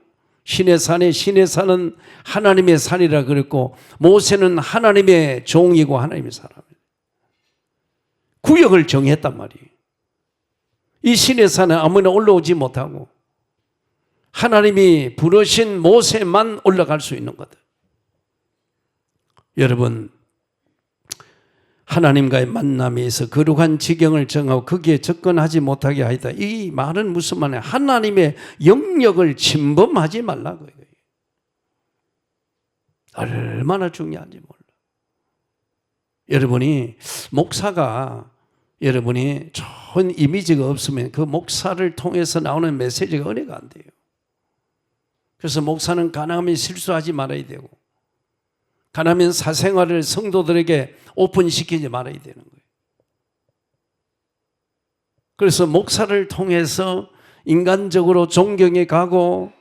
A: 시내산에 시내산은 하나님의 산이라 그랬고 모세는 하나님의 종이고 하나님의 사람이에요. 구역을 정했단 말이에요. 이 시내산에 아무나 올라오지 못하고 하나님이 부르신 모세만 올라갈 수 있는 거다. 여러분, 하나님과의 만남에 있어 거룩한 지경을 정하고 거기에 접근하지 못하게 하였다. 이 말은 무슨 말이에요? 하나님의 영역을 침범하지 말라고 해요. 얼마나 중요한지 몰라. 여러분이 목사가 여러분이 좋은 이미지가 없으면 그 목사를 통해서 나오는 메시지가 은혜가 안 돼요. 그래서 목사는 가능하면 실수하지 말아야 되고 가능하면 사생활을 성도들에게 오픈시키지 말아야 되는 거예요. 그래서 목사를 통해서 인간적으로 존경해 가고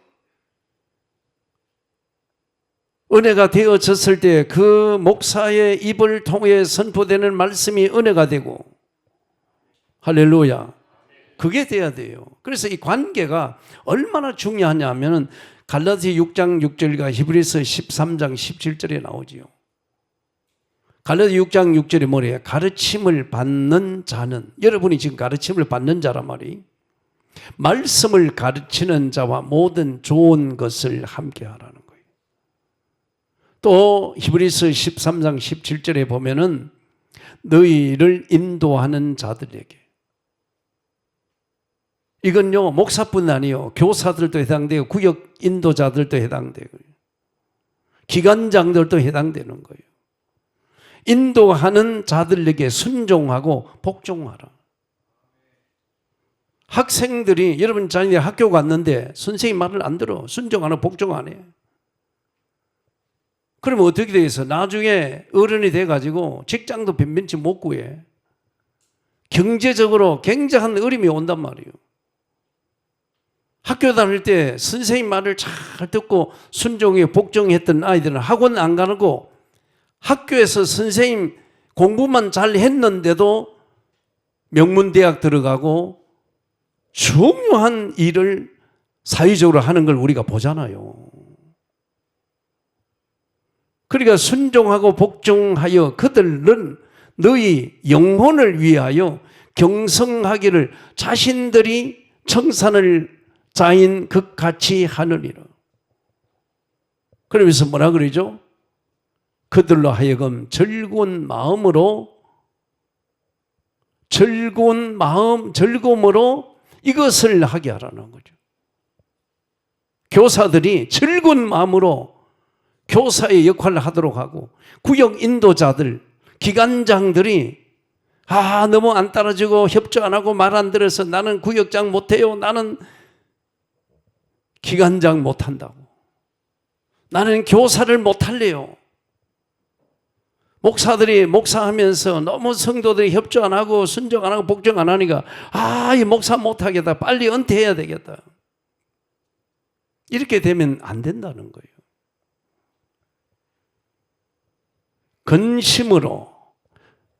A: 은혜가 되어졌을 때 그 목사의 입을 통해 선포되는 말씀이 은혜가 되고 할렐루야. 그게 돼야 돼요. 그래서 이 관계가 얼마나 중요하냐 하면 갈라디아 6장 6절과 히브리서 13장 17절에 나오지요. 갈라디아 6장 6절에 뭐래요? 가르침을 받는 자는, 여러분이 지금 가르침을 받는 자란 말이 말씀을 가르치는 자와 모든 좋은 것을 함께 하라는 거예요. 또 히브리서 13장 17절에 보면은 너희를 인도하는 자들에게, 이건요 목사뿐 아니요 교사들도 해당되고 구역 인도자들도 해당되고 기관장들도 해당되는 거예요. 인도하는 자들에게 순종하고 복종하라. 학생들이, 여러분 자녀들이 학교 갔는데 선생님 말을 안 들어, 순종 안 하고 복종 안 해. 그러면 어떻게 되겠어? 나중에 어른이 돼가지고 직장도 변변치 못 구해. 경제적으로 굉장한 어려움이 온단 말이에요. 학교 다닐 때 선생님 말을 잘 듣고 순종해 복종했던 아이들은 학원 안 가고 학교에서 선생님 공부만 잘 했는데도 명문대학 들어가고 중요한 일을 사회적으로 하는 걸 우리가 보잖아요. 그러니까 순종하고 복종하여 그들은 너희 영혼을 위하여 경성하기를 자신들이 청산을 자인 극같이 하느니라. 그러면서 뭐라 그러죠? 그들로 하여금 즐거움으로 이것을 하게 하라는 거죠. 교사들이 즐거운 마음으로 교사의 역할을 하도록 하고, 구역 인도자들, 기관장들이 너무 안 따라주고 협조 안 하고 말 안 들어서 나는 구역장 못해요, 나는 기관장 못한다고, 나는 교사를 못할래요. 목사들이 목사하면서 너무 성도들이 협조 안 하고 순종 안 하고 복종 안 하니까 이 목사 못하겠다, 빨리 은퇴해야 되겠다, 이렇게 되면 안 된다는 거예요. 근심으로,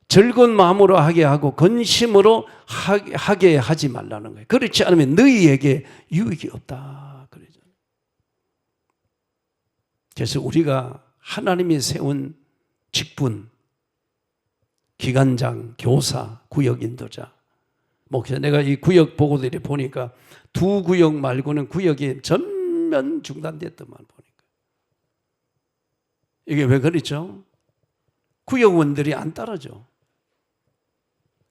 A: 즐거운 마음으로 하게 하고 근심으로 하게 하지 말라는 거예요. 그렇지 않으면 너희에게 유익이 없다 그러잖아요. 그래서 우리가 하나님이 세운 직분, 기관장, 교사, 구역 인도자, 목사, 내가 이 구역 보고들이 보니까 두 구역 말고는 구역이 전면 중단됐더만 보니까. 이게 왜 그렇죠? 구역원들이 안 따라줘.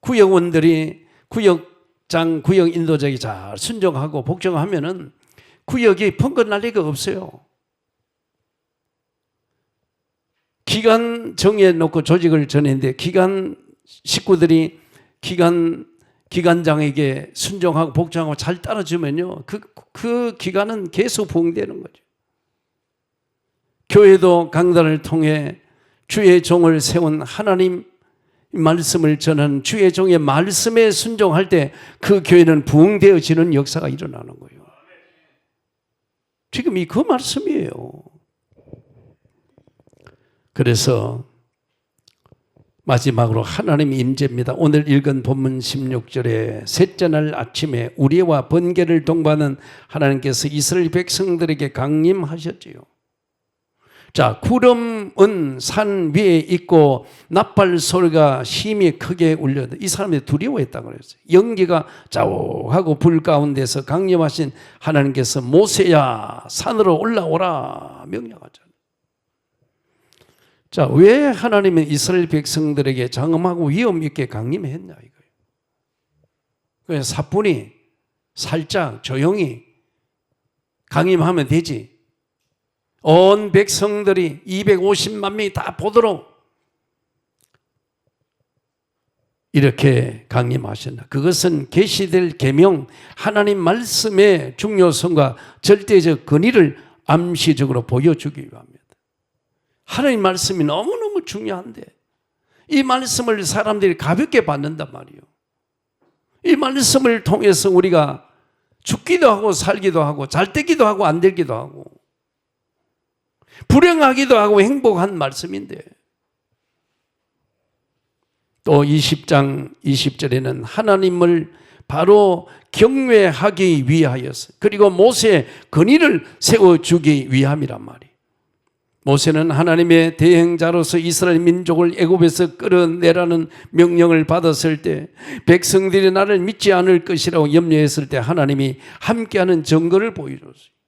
A: 구역원들이 구역장, 구역 인도자에게 잘 순종하고 복종하면은 구역이 펑긋 날 리가 없어요. 기관 정해놓고 조직을 전했는데 기관 식구들이 기관장에게 순종하고 복종하고 잘 따라주면요, 그 기관은 계속 부흥되는 거죠. 교회도 강단을 통해 주의 종을 세운 하나님 말씀을 전하는 주의 종의 말씀에 순종할 때 그 교회는 부흥되어지는 역사가 일어나는 거예요. 지금 그 말씀이에요. 그래서 마지막으로 하나님의 임재입니다. 오늘 읽은 본문 16절에 셋째 날 아침에 우리와 번개를 동반한 하나님께서 이스라엘 백성들에게 강림하셨지요. 자, 구름은 산 위에 있고 나팔 소리가 심히 크게 울려도 이 사람들이 두려워했다고 그랬어요. 연기가 자욱하고 불 가운데서 강림하신 하나님께서 모세야 산으로 올라오라 명령하잖아요. 자, 왜 하나님은 이스라엘 백성들에게 장엄하고 위험 있게 강림했냐 이거예요. 그래서 사뿐히 살짝 조용히 강림하면 되지. 온 백성들이 250만 명이 다 보도록 이렇게 강림하셨나. 그것은 계시될 계명, 하나님 말씀의 중요성과 절대적 권위를 암시적으로 보여주기 위함입니다. 하나님 말씀이 너무너무 중요한데 이 말씀을 사람들이 가볍게 받는단 말이에요. 이 말씀을 통해서 우리가 죽기도 하고 살기도 하고 잘 되기도 하고 안 되기도 하고 불행하기도 하고 행복한 말씀인데, 또 20장 20절에는 하나님을 바로 경외하기 위하여서, 그리고 모세의 권위를 세워주기 위함이란 말이에요. 모세는 하나님의 대행자로서 이스라엘 민족을 애굽에서 끌어내라는 명령을 받았을 때 백성들이 나를 믿지 않을 것이라고 염려했을 때 하나님이 함께하는 증거를 보여줬어요.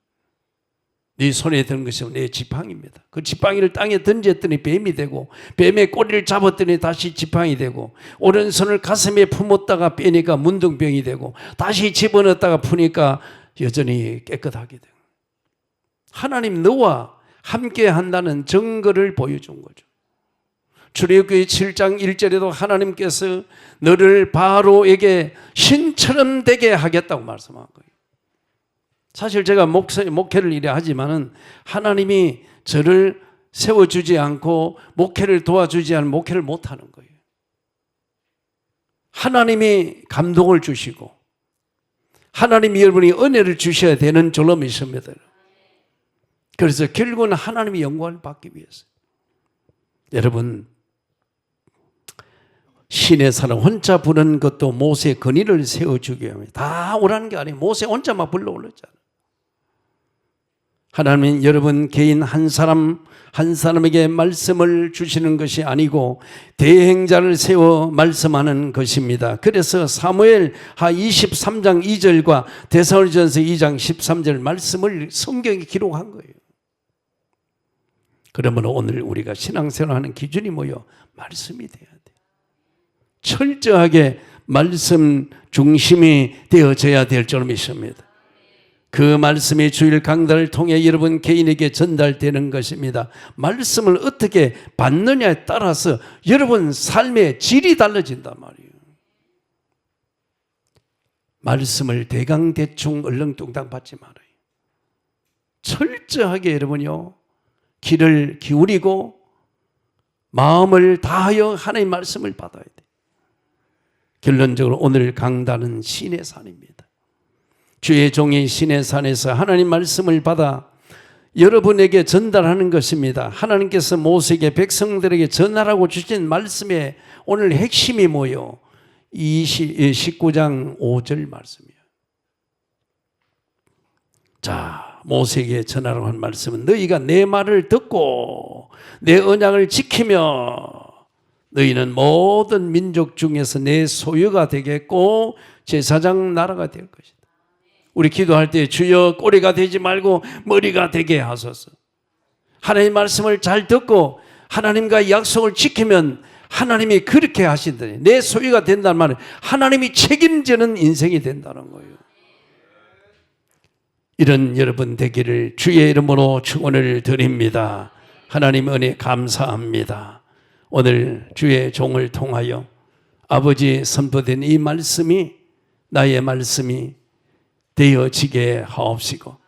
A: 네 손에 든 것이 내 지팡이입니다. 그 지팡이를 땅에 던졌더니 뱀이 되고, 뱀의 꼬리를 잡았더니 다시 지팡이 되고, 오른손을 가슴에 품었다가 빼니까 문둥병이 되고, 다시 집어넣었다가 푸니까 여전히 깨끗하게 되고, 하나님 너와 함께 한다는 증거를 보여준 거죠. 출애굽기 7장 1절에도 하나님께서 너를 바로에게 신처럼 되게 하겠다고 말씀한 거예요. 사실 제가 목회를 이래 하지만은 하나님이 저를 세워주지 않고 목회를 도와주지 않으면 목회를 못하는 거예요. 하나님이 감동을 주시고 하나님이 여러분이 은혜를 주셔야 되는 줄로 믿습니다. 그래서 결국은 하나님의 영광을 받기 위해서, 여러분, 신의 사람 혼자 부르는 것도 모세의 권위를 세워주기 위함이에요. 다 오라는 게 아니에요. 모세 혼자만 불러올렸잖아요. 하나님은 여러분 개인 한 사람 한 사람에게 말씀을 주시는 것이 아니고 대행자를 세워 말씀하는 것입니다. 그래서 사무엘하 23장 2절과 데살로니가전서 2장 13절 말씀을 성경에 기록한 거예요. 그러면 오늘 우리가 신앙생활하는 기준이 뭐예요? 말씀이 돼야 돼. 철저하게 말씀 중심이 되어져야 될 줄 믿습니다. 그 말씀이 주일 강단을 통해 여러분 개인에게 전달되는 것입니다. 말씀을 어떻게 받느냐에 따라서 여러분 삶의 질이 달라진단 말이에요. 말씀을 대강대충 얼렁뚱땅 받지 말아요. 철저하게 여러분요, 귀를 기울이고 마음을 다하여 하나님의 말씀을 받아야 돼요. 결론적으로 오늘 강단은 신의 산입니다. 주의 종이 신의 산에서 하나님 말씀을 받아 여러분에게 전달하는 것입니다. 하나님께서 모세에게 백성들에게 전하라고 주신 말씀의 오늘 핵심이 뭐예요? 19장 5절 말씀이에요. 자, 모세에게 전하라고 한 말씀은 너희가 내 말을 듣고 내 언약을 지키며 너희는 모든 민족 중에서 내 소유가 되겠고 제사장 나라가 될 것이다. 우리 기도할 때 주여 꼬리가 되지 말고 머리가 되게 하소서. 하나님 말씀을 잘 듣고 하나님과 약속을 지키면 하나님이 그렇게 하신다니, 내 소유가 된다는 말은 하나님이 책임지는 인생이 된다는 거예요. 이런 여러분 되기를 주의 이름으로 축원을 드립니다. 하나님 은혜 감사합니다. 오늘 주의 종을 통하여 아버지 선포된 이 말씀이 나의 말씀이 되어지게 하옵시고,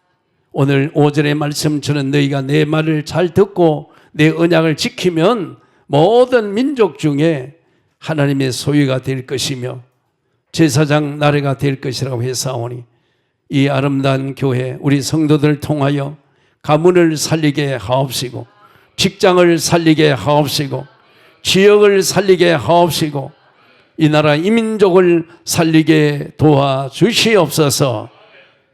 A: 오늘 5절의 말씀처럼 너희가 내 말을 잘 듣고 내 언약을 지키면 모든 민족 중에 하나님의 소유가 될 것이며 제사장 나라가 될 것이라고 했사오니, 이 아름다운 교회 우리 성도들을 통하여 가문을 살리게 하옵시고 직장을 살리게 하옵시고 지역을 살리게 하옵시고 이 나라 이민족을 살리게 도와주시옵소서.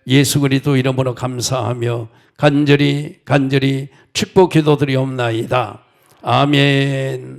A: 예수 그리스도 이름으로 감사하며 간절히 축복 기도드리옵나이다. 아멘.